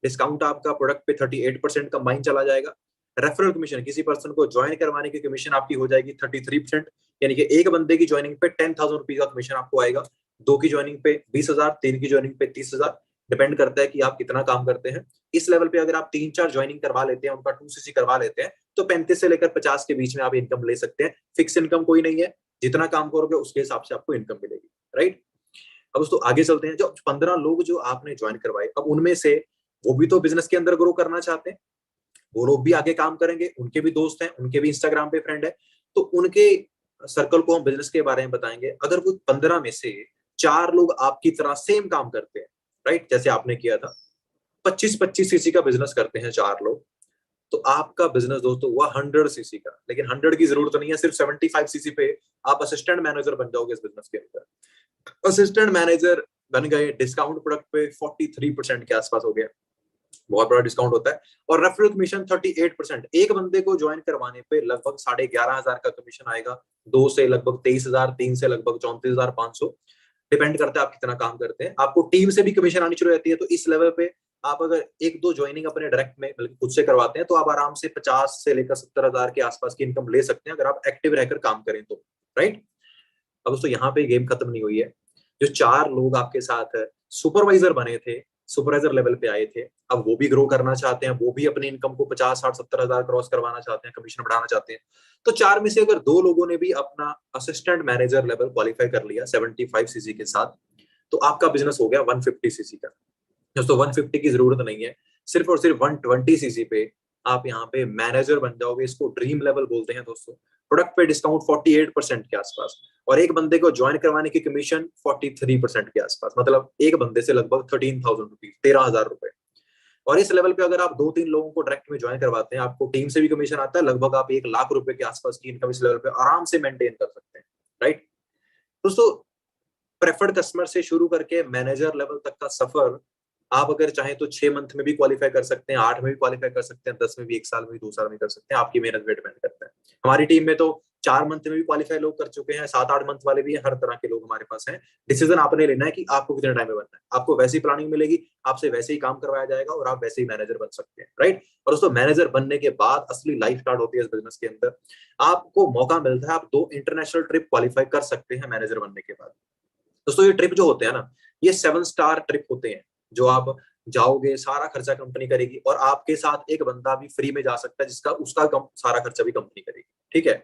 डिस्काउंट आपका प्रोडक्ट पे 38% का माइन चला जाएगा। रेफरल कमीशन, किसी पर्सन को ज्वाइन करवाने की कमीशन आपकी हो जाएगी 33%। यानी कि एक बंदे की ज्वाइनिंग पे 10,000 रुपीज का कमीशन आपको आएगा, दो की ज्वाइनिंग पे 20,000, तीन की ज्वाइनिंग पे 30,000। डिपेंड करता है कि आप कितना काम करते हैं। इस लेवल पे अगर आप 3-4 ज्वाइनिंग करवा लेते हैं, उनका 2cc करवा लेते हैं, तो 35 से लेकर 50 के बीच में आप इनकम ले सकते हैं। फिक्स इनकम कोई नहीं है, जितना काम करोगे उसके हिसाब से आपको इनकम मिलेगी, राइट। अब दोस्तों आगे चलते हैं। जो 15 लोग जो आपने ज्वाइन करवाए, अब उनमें से वो भी तो बिजनेस के अंदर ग्रो करना चाहते हैं, वो लोग भी आगे काम करेंगे, उनके भी दोस्त हैं, उनके भी इंस्टाग्राम पे फ्रेंड है, तो उनके सर्कल को हम बिजनेस के बारे में बताएंगे। अगर वो 15 में से 4 लोग आपकी तरह सेम काम करते हैं, राइट, जैसे आपने किया था, 25-25 cc का बिजनेस करते हैं 4 लोग, तो आपका बिजनेस दोस्तों हुआ 100 cc का। लेकिन 100 की जरूरत नहीं है, सिर्फ 75 cc पे आप असिस्टेंट मैनेजर बन जाओगे इस बिजनेस के अंदर। असिस्टेंट मैनेजर बन गए, डिस्काउंट प्रोडक्ट पे 43% के आसपास हो गया, बहुत बड़ा डिस्काउंट होता है। और रेफरल कमीशन 38%। एक बंदे को ज्वाइन करवाने पे लगभग 11,500 का कमीशन आएगा, 2 से लगभग 23,000, 3 से लगभग 34,500। डिपेंड करता है आप कितना काम करते हैं। आपको टीम से भी कमीशन आनी शुरू रहती है। तो इस लेवल पे आप अगर एक दो ज्वाइनिंग अपने डायरेक्ट में बल्कि खुद से करवाते हैं, तो आप आराम से 50 से लेकर 70,000 के आसपास की इनकम ले सकते हैं, अगर आप एक्टिव रहकर काम करें तो, राइट। अब दोस्तों यहाँ पे गेम खत्म नहीं हुई है। जो 4 लोग आपके साथ सुपरवाइजर बने थे, सुपरवाइजर लेवल पे आए थे, अब वो भी ग्रो करना चाहते हैं, वो भी अपनी इनकम को 50, 60, 70,000 क्रॉस करवाना चाहते हैं, कमीशन बढ़ाना चाहते हैं। तो 4 में से अगर 2 लोगों ने भी अपना असिस्टेंट मैनेजर लेवल क्वालिफाई कर लिया 75 cc के साथ, तो आपका बिजनेस हो गया 150 cc का। दोस्तों 150 की जरूरत नहीं है, सिर्फ और सिर्फ 120 cc पे आप यहाँ पे मैनेजर बन जाओगे। इसको ड्रीम लेवल बोलते हैं दोस्तों। प्रोडक्ट पे डिस्काउंट 48% के आसपास, और एक बंदे को ज्वाइन करवाने की कमीशन 43% के आसपास। मतलब एक बंदे से लगभग 13,000 रुपीज, 13,000 रुपए। और इस लेवल पे अगर आप 2-3 लोगों को डायरेक्ट में ज्वाइन करवाते हैं, आपको टीम से भी कमीशन आता है, लगभग आप 1 लाख रुपए के आसपास की इनकम इस लेवल पे आराम से मेंटेन कर सकते हैं, राइट। दोस्तों प्रेफर्ड कस्टमर से शुरू करके मैनेजर लेवल तक का सफर आप अगर चाहें तो 6 मंथ में भी क्वालिफाई कर सकते हैं, 8 में भी क्वालिफाई कर सकते हैं, 10 में भी, 1 साल में भी, 2 साल में कर सकते हैं। आपकी मेहनत पे डिपेंड करता है। हमारी टीम में तो 4 मंथ में भी क्वालिफाई लोग कर चुके हैं, 7-8 मंथ वाले भी हैं, हर तरह के लोग हमारे पास हैं। डिसीजन आपने लेना है कि आपको कितने टाइम में बनना है। आपको वैसी प्लानिंग मिलेगी, आपसे वैसे ही काम करवाया जाएगा और आप वैसे ही मैनेजर बन सकते हैं, राइट। और दोस्तों मैनेजर बनने के बाद असली लाइफ स्टार्ट होती है इस बिजनेस के अंदर। आपको मौका मिलता है, आप 2 इंटरनेशनल ट्रिप क्वालिफाई कर सकते हैं मैनेजर बनने के बाद। दोस्तों ये ट्रिप जो होते हैं ना, ये 7 स्टार ट्रिप होते हैं, जो आप जाओगे, सारा खर्चा कंपनी करेगी, और आपके साथ एक बंदा भी फ्री में जा सकता है, जिसका उसका सारा खर्चा भी कंपनी करेगी, ठीक है।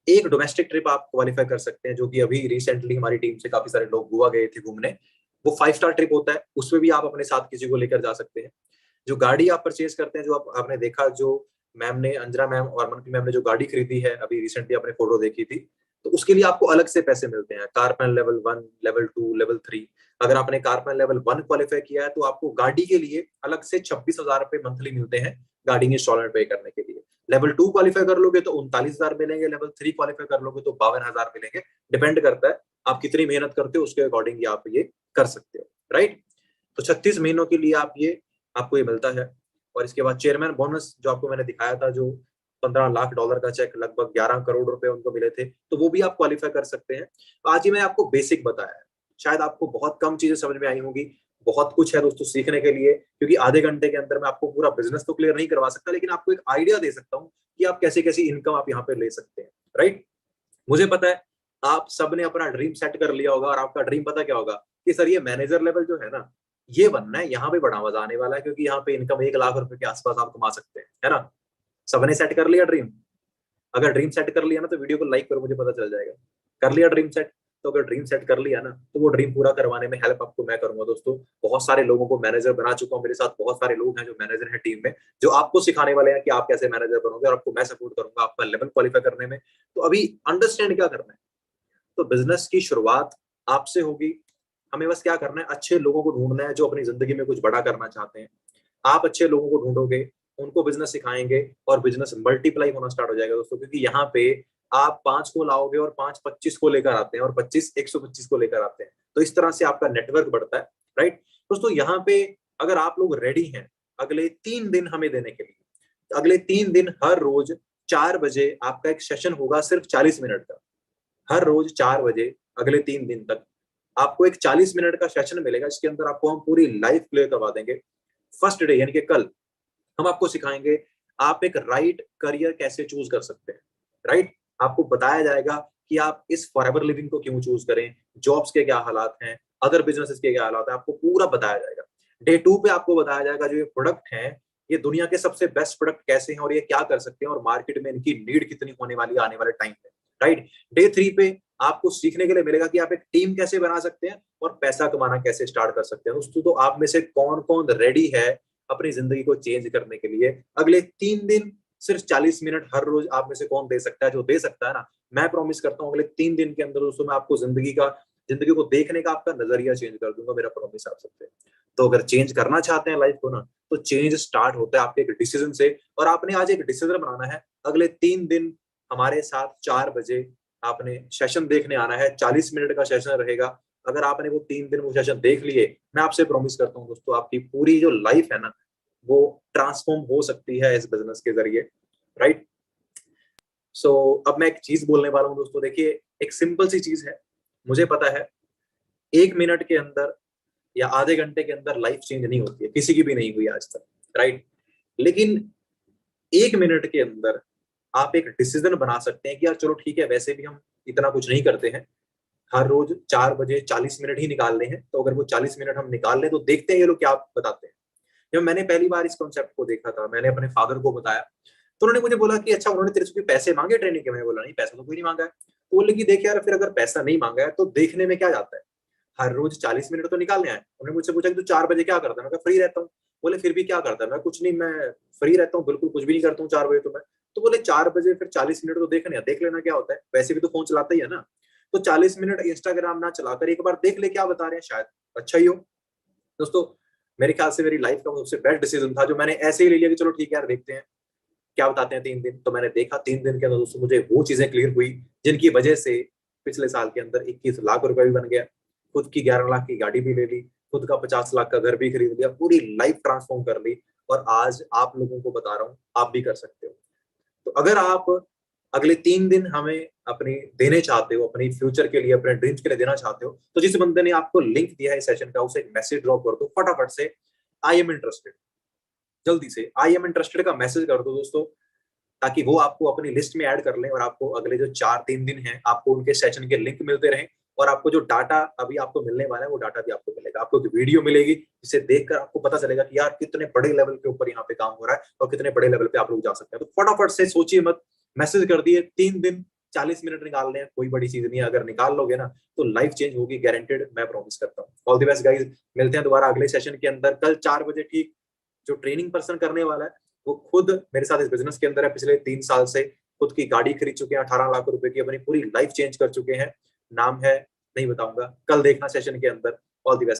एक डोमेस्टिक ट्रिप आप क्वालिफाई कर सकते हैं, जो कि अभी रिसेंटली हमारी टीम से काफी सारे लोग गोवा गए थे घूमने। वो 5 स्टार ट्रिप होता है, उसमें भी आप अपने साथ किसी को लेकर जा सकते हैं। जो गाड़ी आप परचेज करते हैं, जो आपने देखा, जो मैम ने, अंजना मैम और मनप्रीत मैम ने जो गाड़ी खरीदी है अभी रिसेंटली, आपने फोटो देखी थी, तो उसके लिए आपको अलग से पैसे मिलते हैं। कारपेन लेवल 1, लेवल 2, लेवल 3। अगर आपने कारपेन लेवल 1 क्वालिफाई किया है तो आपको गाड़ी के लिए अलग से 26,000 रुपए मंथली मिलते हैं गाड़ी की इंस्टॉलमेंट पे करने के लिए। लेवल 2 क्वालिफाई कर लोगे तो 39,000 मिलेंगे, लेवल 3 क्वालिफाई कर लोगे तो 52,000 मिलेंगे। डिपेंड करता है आप कितनी मेहनत करते हो, उसके अकॉर्डिंग आप ये कर सकते हो, राइट। तो 36 महीनों के लिए आपको ये मिलता है। और इसके बाद चेयरमैन बोनस, जो आपको मैंने दिखाया था, जो $15 लाख का चेक, लगभग 11 करोड़ रुपए उनको मिले थे, तो वो भी आप क्वालिफाई कर सकते हैं। आज ही मैंने आपको बेसिक बताया है, शायद आपको बहुत कम चीजें समझ में आई होंगी। बहुत कुछ है दोस्तों सीखने के लिए, क्योंकि आधे घंटे के अंदर मैं आपको पूरा बिजनेस तो क्लियर नहीं करवा सकता, लेकिन आपको एक आइडिया दे सकता हूँ कि आप कैसे कैसी इनकम आप यहाँ पे ले सकते हैं, राइट। मुझे पता है आप सबने अपना ड्रीम सेट कर लिया होगा, और आपका ड्रीम पता क्या होगा कि सर ये मैनेजर लेवल जो है ना, ये बनना है, यहाँ पे बड़ा मजा आने वाला है, क्योंकि यहाँ पे इनकम 1 लाख रुपए के आसपास आप कमा सकते हैं, है ना। सबने सेट कर लिया ड्रीम? अगर ड्रीम सेट कर लिया ना तो वीडियो को लाइक करो, मुझे पता चल जाएगा कर लिया ड्रीम सेट। तो अगर ड्रीम सेट कर लिया ना, तो वो ड्रीम पूरा करवाने में हेल्प आपको मैं करूंगा दोस्तों। बहुत सारे लोगों को मैनेजर बना चुका हूँ, मेरे साथ बहुत सारे लोग हैं जो मैनेजर हैं टीम में, जो आपको सिखाने वाले हैं कि आप कैसे मैनेजर बनोगे, और आपको मैं सपोर्ट करूंगा आपका लेवल क्वालिफाई करने में। तो अभी अंडरस्टैंड क्या करना है, तो बिजनेस की शुरुआत आपसे होगी। हमें बस क्या करना है, अच्छे लोगों को ढूंढना है जो अपनी जिंदगी में कुछ बड़ा करना चाहते हैं। आप अच्छे लोगों को ढूंढोगे, उनको बिजनेस सिखाएंगे, और बिजनेस मल्टीप्लाई होना स्टार्ट हो जाएगा दोस्तों। क्योंकि यहाँ पे आप 5 को लाओगे और 5 25 को लेकर आते हैं, और 25 125 को लेकर आते हैं, तो इस तरह से आपका नेटवर्क बढ़ता है, राइट दोस्तों। यहाँ पे अगर आप लोग रेडी हैं अगले 3 दिन हमें देने के लिए, तो अगले 3 दिन हर रोज 4 बजे आपका एक सेशन होगा, सिर्फ 40 मिनट का। हर रोज 4 बजे अगले 3 दिन तक आपको एक 40 मिनट का सेशन मिलेगा, जिसके अंदर आपको हम पूरी लाइफ क्लियर करवा देंगे। फर्स्ट डे यानी कि कल हम आपको सिखाएंगे आप एक राइट करियर कैसे चूज कर सकते हैं, राइट। आपको बताया जाएगा कि आप इस फॉरएवर लिविंग को क्यों चूज करें, जॉब्स के क्या हालात हैं, अदर बिजनेसेस के क्या हालात हैं, आपको पूरा बताया जाएगा। डे 2 पे आपको बताया जाएगा जो ये प्रोडक्ट है, ये दुनिया के सबसे बेस्ट प्रोडक्ट कैसे हैं, और ये क्या कर सकते हैं, और मार्केट में इनकी नीड कितनी होने वाली है आने वाले टाइम में, राइट। डे 3 पे आपको सीखने के लिए मिलेगा कि आप एक टीम कैसे बना सकते हैं, और पैसा कमाना कैसे स्टार्ट कर सकते हैं दोस्तों। तो आप में से कौन कौन रेडी है अपनी जिंदगी को चेंज करने के लिए? अगले 3 दिन सिर्फ 40 मिनट हर रोज आप में से कौन दे सकता है? जो दे सकता है ना, मैं प्रॉमिस करता हूँ अगले 3 दिन के अंदर दोस्तों मैं आपको जिंदगी को देखने का आपका नजरिया चेंज कर दूंगा, मेरा प्रॉमिस आप सबसे। तो अगर चेंज करना चाहते हैं लाइफ को ना, तो चेंज स्टार्ट होता है आपके एक डिसीजन से। और आपने आज एक डिसीजन बनाना है, अगले 3 दिन हमारे साथ 4 बजे आपने सेशन देखने आना है। 40 मिनट का सेशन रहेगा। अगर आपने वो 3 दिन वो सेशन देख लिए, मैं आपसे प्रॉमिस करता हूँ दोस्तों, आपकी पूरी जो लाइफ है ना, वो ट्रांसफॉर्म हो सकती है इस बिजनेस के जरिए, राइट। सो अब मैं एक चीज बोलने वाला हूँ दोस्तों, देखिए एक सिंपल सी चीज है। मुझे पता है 1 मिनट के अंदर या आधे घंटे के अंदर लाइफ चेंज नहीं होती है, किसी की भी नहीं हुई आज तक, राइट। लेकिन 1 मिनट के अंदर आप एक डिसीजन बना सकते हैं कि यार चलो ठीक है, वैसे भी हम इतना कुछ नहीं करते हैं, हर रोज 4 बजे 40 मिनट ही निकालने हैं, तो अगर वो 40 मिनट हम निकाल लें तो देखते हैं ये लोग क्या बताते हैं। जब मैंने पहली बार इस कॉन्सेप्ट को देखा था, मैंने अपने फादर को बताया, तो उन्होंने मुझे बोला कि अच्छा, उन्होंने तेरे से कोई पैसे मांगे ट्रेनिंग के? मैंने बोला नहीं, पैसा तो कोई नहीं मांगा है। तो बोले कि देख यार, फिर अगर पैसा नहीं मांगा है तो देखने में क्या जाता है, हर रोज 40 मिनट तो निकालने आए। उन्होंने मुझसे पूछा कि तू 4 बजे क्या करता है? मैं फ्री रहता हूँ। बोले फिर भी क्या करता है? मैं कुछ नहीं, मैं फ्री रहता हूँ, बिल्कुल कुछ भी नहीं करता हूँ 4 बजे तो मैं। तो बोले 4 बजे फिर 40 मिनट तो देखने, देख लेना क्या होता है, वैसे भी तो फोन चलाता ही है ना। तो 40 मिनट इंस्टाग्राम ना चलाकर एक बार देख ले क्या बता रहे हैं, शायद अच्छा ही हो। दोस्तों मेरे ख्याल से मेरी लाइफ का सबसे बेस्ट डिसीजन था, जो मैंने ऐसे ही ले लिया कि चलो ठीक है यार, देखते हैं क्या बताते हैं 3 दिन। तो मैंने देखा 3 दिन के अंदर दोस्तों मुझे वो चीजें क्लियर हुई जिनकी वजह से पिछले साल के अंदर 21 लाख रुपए भी बन गया, खुद की 11 लाख की गाड़ी भी ले ली, खुद का 50 लाख का घर भी खरीद लिया, पूरी लाइफ ट्रांसफॉर्म कर ली। और आज आप लोगों को बता रहा हूँ, आप भी कर सकते हो। तो अगर आप अगले 3 दिन हमें अपनी देने चाहते हो, अपनी फ्यूचर के लिए, अपने ड्रीम्स के लिए देना चाहते हो, तो जिस बंदे ने आपको लिंक दिया है सेशन का, उसे एक मैसेज ड्रॉप कर दो फटाफट से, आई एम इंटरेस्टेड। जल्दी से आई एम इंटरेस्टेड का मैसेज कर दो दोस्तों, ताकि वो आपको अपनी लिस्ट में ऐड कर लें, और आपको अगले जो 4 3 दिन हैं आपको उनके सेशन के लिंक मिलते रहें। और आपको जो डाटा अभी आपको मिलने वाला है, वो डाटा भी आपको मिलेगा। आपको एक वीडियो मिलेगी जिसे देखकर आपको पता चलेगा कि यार कितने बड़े लेवल के ऊपर यहाँ पे काम हो रहा है, और कितने बड़े लेवल पे आप लोग जा सकते हैं। तो फटाफट से सोचिए मत, मैसेज कर दिए। 3 दिन 40 मिनट निकालने हैं, कोई बड़ी चीज नहीं है। अगर निकाल लोगे ना तो लाइफ चेंज होगी, गारंटेड, मैं प्रॉमिस करता हूँ। ऑल द बेस्ट गाइस, मिलते हैं दोबारा अगले सेशन के अंदर कल 4 बजे ठीक, जो ट्रेनिंग पर्सन करने वाला है वो खुद मेरे साथ इस बिजनेस के अंदर है, पिछले 3 साल से खुद की गाड़ी खरीद चुके हैं, 18 लाख रुपए की, अपनी पूरी लाइफ चेंज कर चुके हैं। नाम है, नहीं बताऊंगा, कल देखना सेशन के अंदर। All the best.